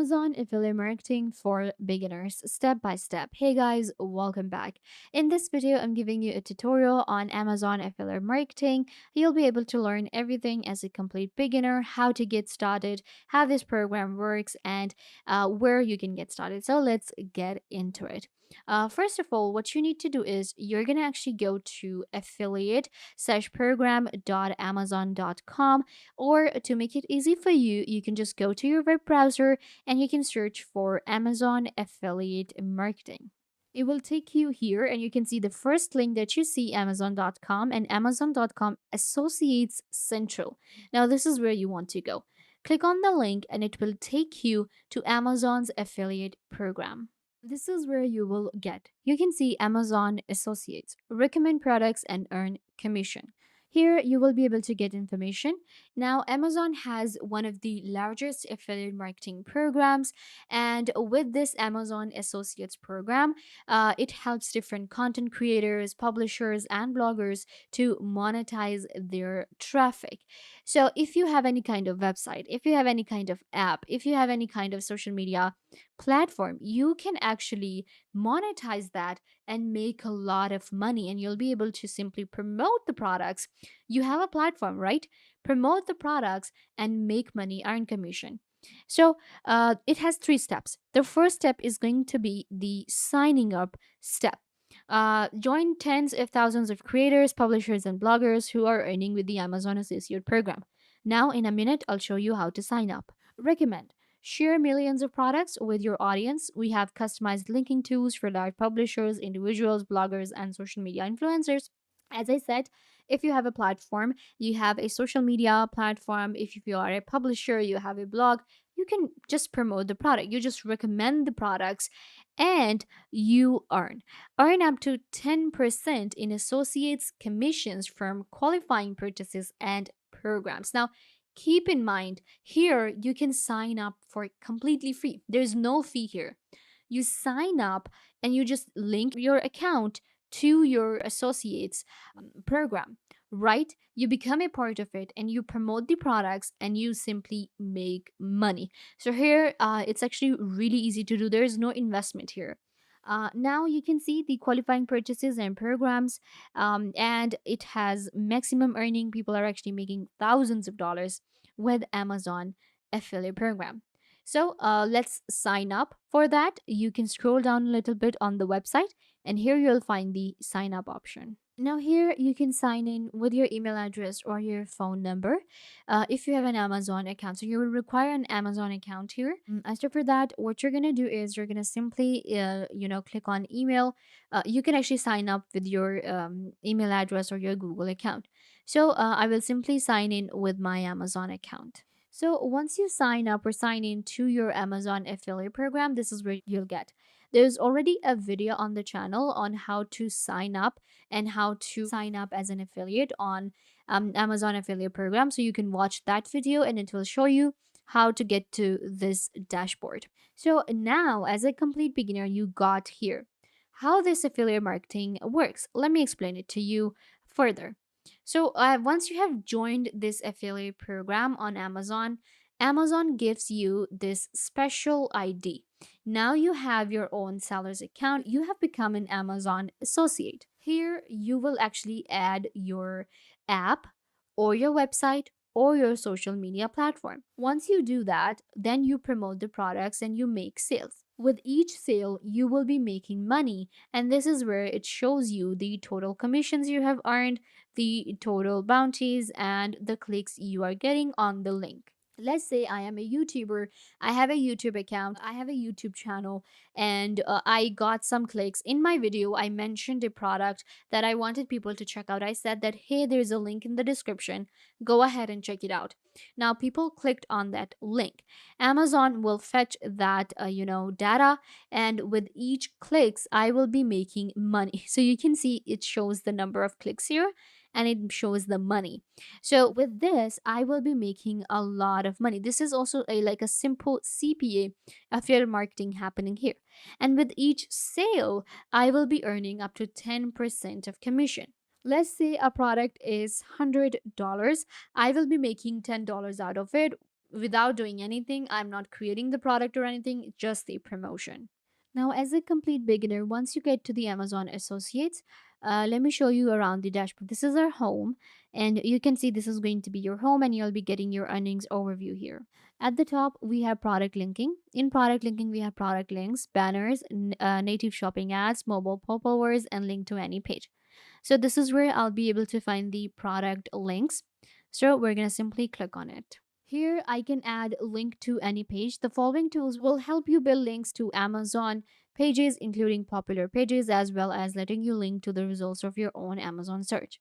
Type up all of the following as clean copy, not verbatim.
Amazon affiliate marketing for beginners, step by step. Hey guys, welcome back. In this video, I'm giving you a tutorial on Amazon affiliate marketing. You'll be able to learn everything as a complete beginner, how to get started, how this program works, and where you can get started. So let's get into it. First of all, what you need to do is you're going to actually go to affiliate-program.amazon.com, or to make it easy for you, you can just go to your web browser and you can search for Amazon affiliate marketing. It will take you here and you can see the first link that you see, amazon.com, and amazon.com associates central. Now this is where you want to go. Click on the link and it will take you to Amazon's affiliate program. This is where you can see Amazon Associates, recommend products and earn commission. Here you will be able to get information. Now, Amazon has one of the largest affiliate marketing programs, and with this Amazon Associates program, it helps different content creators, publishers, and bloggers to monetize their traffic. So, if you have any kind of website, if you have any kind of app, if you have any kind of social media platform, you can actually monetize that and make a lot of money, and you'll be able to simply promote the products. You have a platform, right? Promote the products and make money, earn commission. So it has three steps. The first step is going to be the signing up step. Join tens of thousands of creators, publishers, and bloggers who are earning with the Amazon Associate Program. Now, in a minute, I'll show you how to sign up. Recommend. Share millions of products with your audience. We have customized linking tools for large publishers, individuals, bloggers, and social media influencers. As I said, if you have a platform, you have a social media platform, if you are a publisher, you have a blog, you can just promote the product. You just recommend the products and you earn up to 10% in associates commissions from qualifying purchases and programs. Now, keep in mind here you can sign up for completely free. There's no fee here. You sign up and you just link your account to your associates program, right? You become a part of it and you promote the products and you simply make money. So here it's actually really easy to do. There's no investment here. Now you can see the qualifying purchases and programs, and it has maximum earning. People are actually making thousands of dollars with Amazon affiliate program. So let's sign up for that. You can scroll down a little bit on the website, and here you'll find the sign up option. Now, here you can sign in with your email address or your phone number if you have an Amazon account. So, you will require an Amazon account here. So, for that, what you're going to do is you're going to simply, click on email. You can actually sign up with your email address or your Google account. So, I will simply sign in with my Amazon account. So once you sign up or sign in to your Amazon affiliate program, this is where you'll get. There's already a video on the channel on how to sign up and how to sign up as an affiliate on Amazon affiliate program. So you can watch that video and it will show you how to get to this dashboard. So now, as a complete beginner, you got here how this affiliate marketing works. Let me explain it to you further. So once you have joined this affiliate program on Amazon, Amazon gives you this special ID. Now you have your own seller's account. You have become an Amazon associate. Here you will actually add your app or your website or your social media platform. Once you do that, then you promote the products and you make sales. With each sale, you will be making money, and this is where it shows you the total commissions you have earned, the total bounties, and the clicks you are getting on the link. Let's say I am a YouTuber, I have a YouTube account, I have a YouTube channel, and I got some clicks. In my video, I mentioned a product that I wanted people to check out. I said that, hey, there's a link in the description. Go ahead and check it out. Now, people clicked on that link. Amazon will fetch that, data, and with each clicks, I will be making money. So you can see it shows the number of clicks here and it shows the money. So with this, I will be making a lot of money. This is also a simple CPA affiliate marketing happening here. And with each sale, I will be earning up to 10% of commission. Let's say a product is $100. I will be making $10 out of it. without doing anything. I'm not creating the product or anything, just the promotion. Now, as a complete beginner, once you get to the Amazon Associates, let me show you around the dashboard. This is our home, and you can see this is going to be your home, and you'll be getting your earnings overview here. At the top, we have product linking. In product linking, we have product links, banners, native shopping ads, mobile popovers, and link to any page. So this is where I'll be able to find the product links. So we're going to simply click on it. Here I can add link to any page. The following tools will help you build links to Amazon pages, including popular pages, as well as letting you link to the results of your own Amazon search.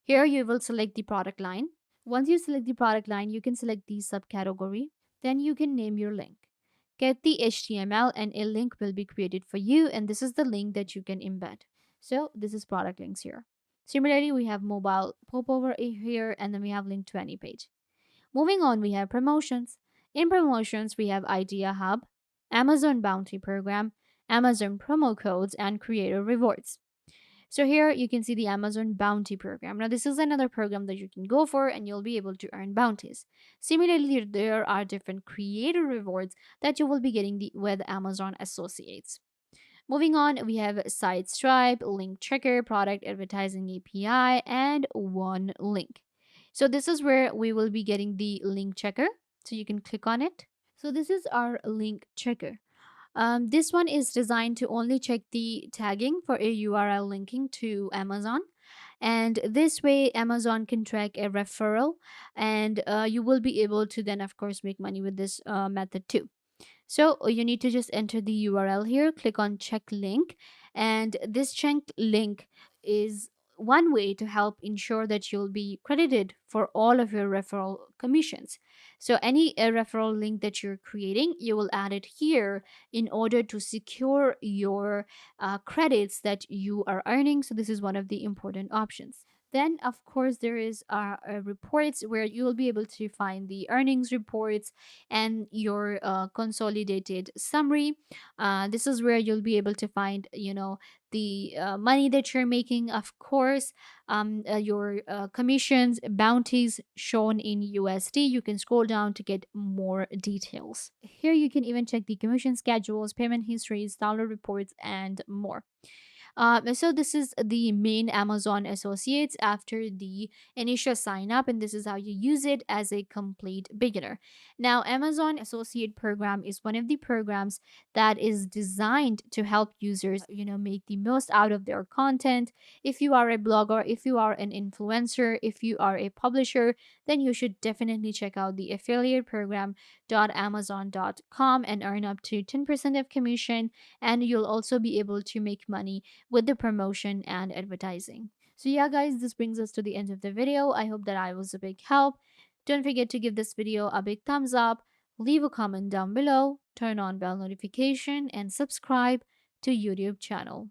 Here you will select the product line. Once you select the product line, you can select the subcategory. Then you can name your link. Get the HTML and a link will be created for you, and this is the link that you can embed. So this is product links here. Similarly, we have mobile popover here, and then we have link to any page. Moving on, we have promotions. In promotions, we have Idea Hub, Amazon Bounty Program, Amazon promo codes, and creator rewards. So here you can see the Amazon Bounty Program. Now, this is another program that you can go for and you'll be able to earn bounties. Similarly, there are different creator rewards that you will be getting with Amazon Associates. Moving on, we have Site Stripe, Link Checker, Product Advertising API, and One Link. So this is where we will be getting the link checker. So you can click on it. So this is our link checker. This one is designed to only check the tagging for a URL linking to Amazon. And this way, Amazon can track a referral, and you will be able to then, of course, make money with this method too. So you need to just enter the URL here, click on check link, and this check link is one way to help ensure that you'll be credited for all of your referral commissions. So any referral link that you're creating, you will add it here in order to secure your credits that you are earning. So this is one of the important options. Then, of course, there is reports where you will be able to find the earnings reports and your consolidated summary. This is where you'll be able to find, the money that you're making, of course, your commissions, bounties shown in USD. You can scroll down to get more details. Here you can even check the commission schedules, payment histories, download reports, and more. So this is the main Amazon Associates after the initial sign up, and this is how you use it as a complete beginner. Now, Amazon Associate Program is one of the programs that is designed to help users, make the most out of their content. If you are a blogger, if you are an influencer, if you are a publisher, then you should definitely check out the affiliate program .amazon.com and earn up to 10% of commission, and you'll also be able to make money with the promotion and advertising. So yeah guys, this brings us to the end of the video. I hope that I was a big help. Don't forget to give this video a big thumbs up, leave a comment down below, turn on bell notification, and subscribe to YouTube channel.